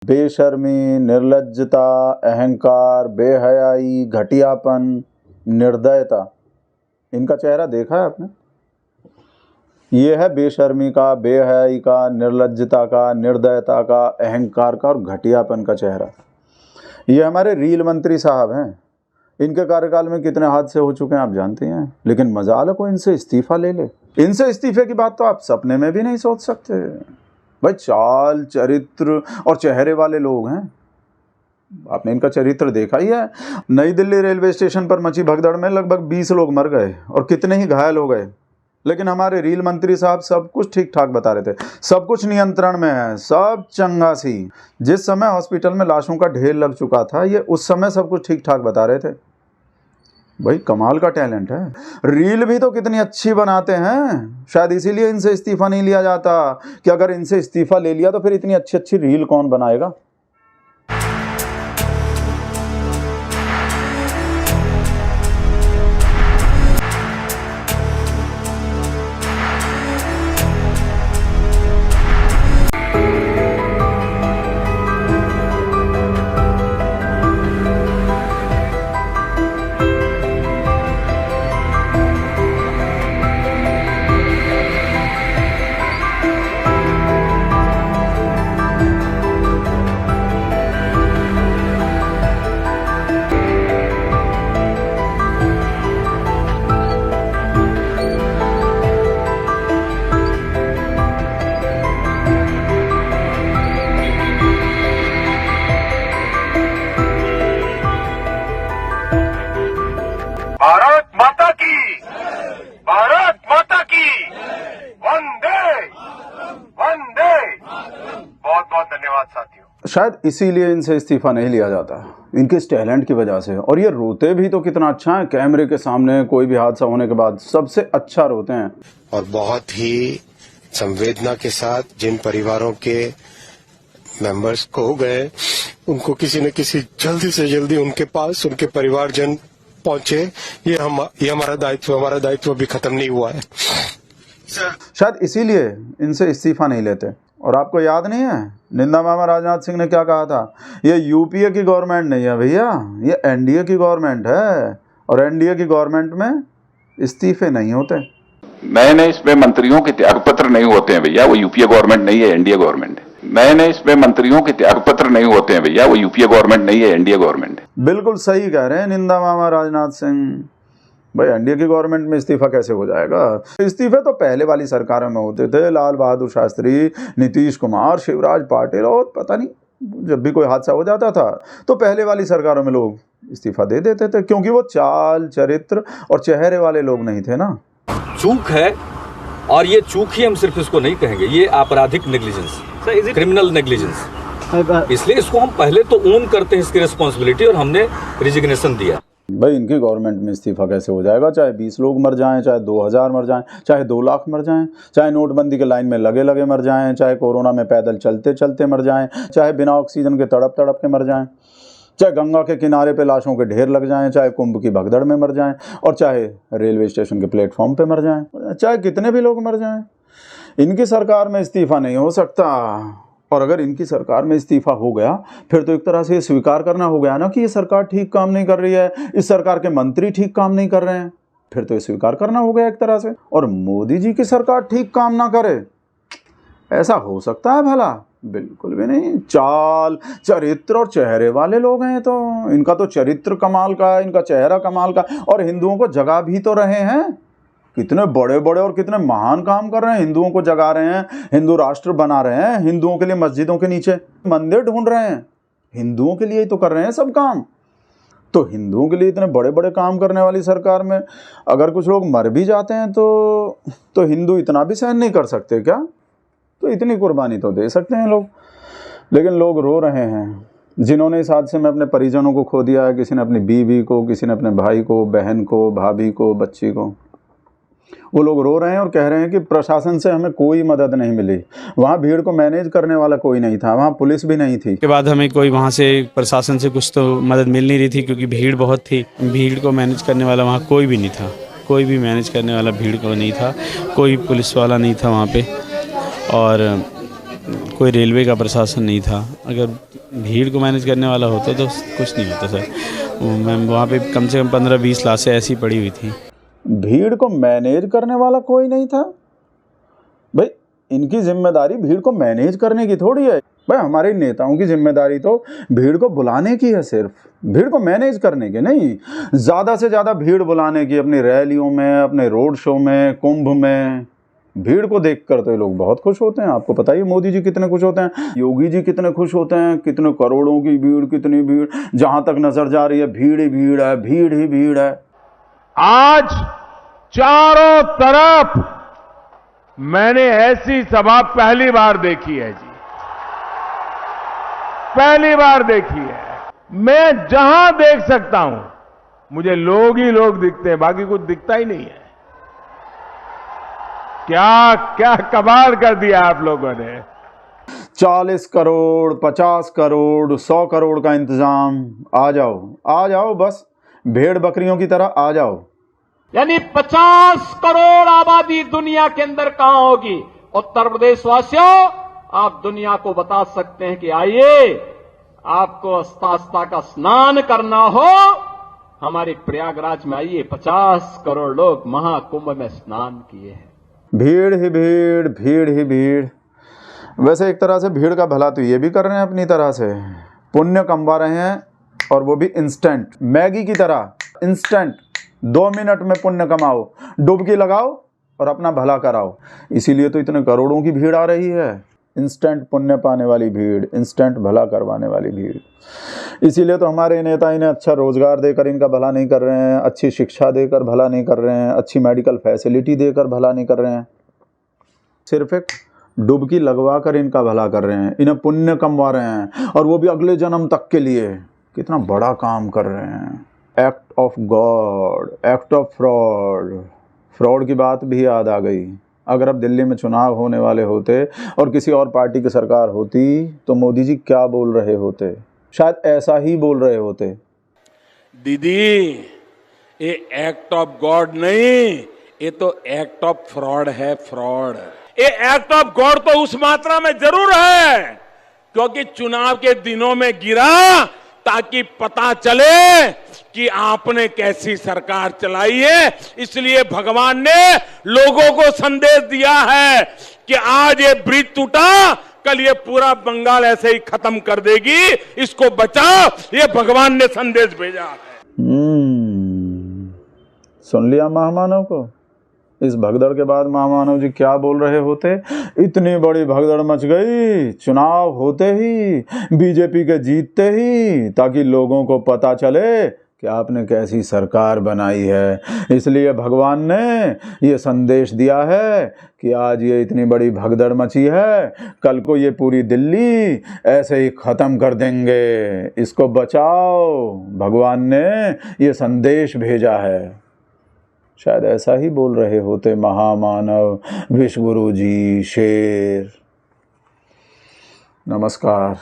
बेशर्मी, निर्लज्जता, अहंकार, बेहयाई, घटियापन, निर्दयता, इनका चेहरा देखा है आपने? ये है बेशर्मी का, बेहयाई का, निर्लज्जता का, निर्दयता का, अहंकार का और घटियापन का चेहरा। ये हमारे रील मंत्री साहब हैं। इनके कार्यकाल में कितने हादसे हो चुके हैं आप जानते हैं, लेकिन मजाल को इनसे इस्तीफा ले ले। इनसे इस्तीफे की बात तो आप सपने में भी नहीं सोच सकते। भाई चाल, चरित्र और चेहरे वाले लोग हैं। आपने इनका चरित्र देखा ही है। नई दिल्ली रेलवे स्टेशन पर मची भगदड़ में लगभग 20 लोग मर गए और कितने ही घायल हो गए, लेकिन हमारे रील मंत्री साहब सब कुछ ठीक ठाक बता रहे थे, सब कुछ नियंत्रण में है, सब चंगा सी। जिस समय हॉस्पिटल में लाशों का ढेर लग चुका था, ये उस समय सब कुछ ठीक ठाक बता रहे थे। भाई कमाल का टैलेंट है। रील भी तो कितनी अच्छी बनाते हैं, शायद इसीलिए इनसे इस्तीफा नहीं लिया जाता कि अगर इनसे इस्तीफा ले लिया तो फिर इतनी अच्छी अच्छी रील कौन बनाएगा। भारत माता की, भारत माता की, वंदे वंदे। बहुत बहुत धन्यवाद साथियों। शायद इसीलिए इनसे इस्तीफा नहीं लिया जाता, इनके इस टैलेंट की वजह से। और ये रोते भी तो कितना अच्छा है, कैमरे के सामने कोई भी हादसा होने के बाद सबसे अच्छा रोते हैं। और बहुत ही संवेदना के साथ जिन परिवारों के मेंबर्स खो गए, उनको किसी न किसी जल्दी से जल्दी उनके पास उनके परिवारजन पहुंचे। ये हमारा दायित्व अभी खत्म नहीं हुआ है। शायद इसीलिए इनसे इस्तीफा नहीं लेते। और आपको याद नहीं है निंदा मामा राजनाथ सिंह ने क्या कहा था? ये यूपीए की गवर्नमेंट नहीं है भैया, ये एनडीए की गवर्नमेंट है, और एनडीए की गवर्नमेंट में इस्तीफे नहीं होते। नए नए इसमें मंत्रियों के त्यागपत्र नहीं होते हैं भैया, वो यूपीए गवर्नमेंट नहीं है, एनडीए गवर्नमेंट है। नए नए इसमें मंत्रियों के त्यागपत्र नहीं होते हैं भैया, वो यूपीए गवर्नमेंट नहीं है, एनडीए गवर्नमेंट है। बिल्कुल सही कह रहे हैं निंदा मामा राजनाथ सिंह। भाई एनडीए की गवर्नमेंट में इस्तीफा कैसे हो जाएगा? इस्तीफे तो पहले वाली सरकारों में होते थे, लाल बहादुर शास्त्री, नीतीश कुमार, शिवराज पाटिल, और पता नहीं जब भी कोई हादसा हो जाता था तो पहले वाली सरकारों में लोग इस्तीफा दे देते थे, क्योंकि वो चाल, चरित्र और चेहरे वाले लोग नहीं थे ना। चूक है, और ये चूक ही हम सिर्फ इसको नहीं कहेंगे, ये आपराधिक नेग्लिजेंस, क्रिमिनल नेग्लिजेंस। इसलिए इसको हम पहले तो ओन करते हैं इसकी रिस्पॉन्सिबिलिटी, और हमने रिजिग्नेशन दिया। भाई इनकी गवर्नमेंट में इस्तीफा कैसे हो जाएगा? चाहे 20 लोग मर जाएं, चाहे 2000 मर जाएं, चाहे 2 लाख मर जाएं, चाहे नोटबंदी के लाइन में लगे लगे मर जाएं, चाहे कोरोना में पैदल चलते चलते मर जाएं, चाहे बिना ऑक्सीजन के तड़प तड़प के मर जाएं, चाहे गंगा के किनारे पे लाशों के ढेर लग जाएं, चाहे कुंभ की भगदड़ में मर जाएं, और चाहे रेलवे स्टेशन के प्लेटफॉर्म पे मर जाएं, चाहे कितने भी लोग मर जाएं, इनकी सरकार में इस्तीफा नहीं हो सकता। और अगर इनकी सरकार में इस्तीफा हो गया, फिर तो एक तरह से ये स्वीकार करना हो गया ना कि ये सरकार ठीक काम नहीं कर रही है, इस सरकार के मंत्री ठीक काम नहीं कर रहे हैं। फिर तो ये स्वीकार करना हो गया एक तरह से। और मोदी जी की सरकार ठीक काम ना करे, ऐसा हो सकता है भला? बिल्कुल भी नहीं। चाल, चरित्र और चेहरे वाले लोग हैं तो इनका तो चरित्र कमाल का है, इनका चेहरा कमाल का, और हिंदुओं को जगा भी तो रहे हैं। कितने बड़े बड़े और कितने महान काम कर रहे हैं, हिंदुओं को जगा रहे हैं, हिंदू राष्ट्र बना रहे हैं, हिंदुओं के लिए मस्जिदों के नीचे मंदिर ढूंढ रहे हैं, हिंदुओं के लिए ही तो कर रहे हैं सब काम। तो हिंदुओं के लिए इतने बड़े बड़े काम करने वाली सरकार में अगर कुछ लोग मर भी जाते हैं तो हिंदू इतना भी सहन नहीं कर सकते क्या? तो इतनी कुर्बानी तो दे सकते हैं लोग। लेकिन लोग रो रहे हैं, जिन्होंने इस हादसे में अपने परिजनों को खो दिया है, किसी ने अपनी बीवी को, किसी ने अपने भाई को, बहन को, भाभी को, बच्ची को। वो लोग रो रहे हैं और कह रहे हैं कि प्रशासन से हमें कोई मदद नहीं मिली। वहाँ भीड़ को मैनेज करने वाला कोई नहीं था, वहाँ पुलिस भी नहीं थी। के बाद हमें कोई वहाँ से प्रशासन से कुछ तो मदद मिल नहीं रही थी, क्योंकि भीड़ बहुत थी। भीड़ को मैनेज करने वाला वहाँ कोई भी नहीं था, कोई भी मैनेज करने वाला भीड़ को नहीं था, कोई पुलिस वाला नहीं था वहाँ पे, और कोई रेलवे का प्रशासन नहीं था। अगर भीड़ को मैनेज करने वाला होता तो कुछ नहीं होता सर। मैम वहाँ पे कम से कम 15-20 लाशें ऐसी पड़ी हुई थी। भीड़ को मैनेज करने वाला कोई नहीं था भाई। इनकी जिम्मेदारी भीड़ को मैनेज करने की थोड़ी है भाई। हमारे नेताओं की जिम्मेदारी तो भीड़ को बुलाने की है, सिर्फ भीड़ को मैनेज करने की नहीं। ज़्यादा से ज़्यादा भीड़ बुलाने की अपनी रैलियों में, अपने रोड शो में, कुंभ में। भीड़ को देखकर तो ये लोग बहुत खुश होते हैं। आपको पता ही मोदी जी कितने खुश होते हैं, योगी जी कितने खुश होते हैं। कितने करोड़ों की भीड़, कितनी भीड़, जहां तक नजर जा रही है भीड़ ही भीड़ है, भीड़ ही भीड़ है। आज चारों तरफ मैंने ऐसी सभा पहली बार देखी है जी, पहली बार देखी है। मैं जहां देख सकता हूं मुझे लोग ही लोग दिखते हैं, बाकी कुछ दिखता ही नहीं है। क्या क्या कमाल कर दिया आप लोगों ने। 40 करोड़, 50 करोड़, 100 करोड़ का इंतजाम। आ जाओ, बस भेड़ बकरियों की तरह आ जाओ। यानी 50 करोड़ आबादी दुनिया के अंदर कहां होगी। उत्तर प्रदेश वासियों, आप दुनिया को बता सकते हैं कि आइए, आपको आस्था का स्नान करना हो, हमारे प्रयागराज में आइए। 50 करोड़ लोग महाकुंभ में स्नान किए हैं। भीड़ ही भीड़, भीड़ ही भीड़। वैसे एक तरह से भीड़ का भला तो ये भी कर रहे हैं अपनी तरह से, पुण्य कमवा रहे हैं, और वो भी इंस्टेंट, मैगी की तरह इंस्टेंट। 2 मिनट में पुण्य कमाओ, डुबकी लगाओ और अपना भला कराओ। इसीलिए तो इतने करोड़ों की भीड़ आ रही है। इंस्टेंट पुण्य पाने वाली भीड़, इंस्टेंट भला करवाने वाली भीड़। इसीलिए तो हमारे नेता इन्हें अच्छा रोजगार देकर इनका भला नहीं कर रहे हैं, अच्छी शिक्षा देकर भला नहीं कर रहे हैं, अच्छी मेडिकल फैसिलिटी देकर भला नहीं कर रहे हैं। सिर्फ एक डुबकी लगवा कर इनका भला कर रहे हैं, इन्हें पुण्य कमवा रहे हैं, और वो भी अगले जन्म तक के लिए। कितना बड़ा काम कर रहे हैं। Act of God, act of fraud. Fraud की बात भी याद आ गई। अगर अब दिल्ली में चुनाव होने वाले होते और किसी और पार्टी की सरकार होती तो मोदी जी क्या बोल रहे होते? शायद ऐसा ही बोल रहे होते। दीदी, ये एक्ट ऑफ गॉड नहीं, ये तो एक्ट ऑफ फ्रॉड है, फ्रॉड। ये एक्ट ऑफ गॉड तो उस मात्रा में जरूर है क्योंकि चुनाव के दिनों में गिरा ताकि पता चले कि आपने कैसी सरकार चलाई है। इसलिए भगवान ने लोगों को संदेश दिया है कि आज ये ब्रिज टूटा, कल ये पूरा बंगाल ऐसे ही खत्म कर देगी, इसको बचाओ। ये भगवान ने संदेश भेजा है। सुन लिया महामानव को। इस भगदड़ के बाद महामानव जी क्या बोल रहे होते? इतनी बड़ी भगदड़ मच गई चुनाव होते ही, बीजेपी के जीतते ही, ताकि लोगों को पता चले कि आपने कैसी सरकार बनाई है। इसलिए भगवान ने ये संदेश दिया है कि आज ये इतनी बड़ी भगदड़ मची है, कल को ये पूरी दिल्ली ऐसे ही ख़त्म कर देंगे, इसको बचाओ। भगवान ने ये संदेश भेजा है। शायद ऐसा ही बोल रहे होते महामानव विश्व गुरु जी शेर। नमस्कार।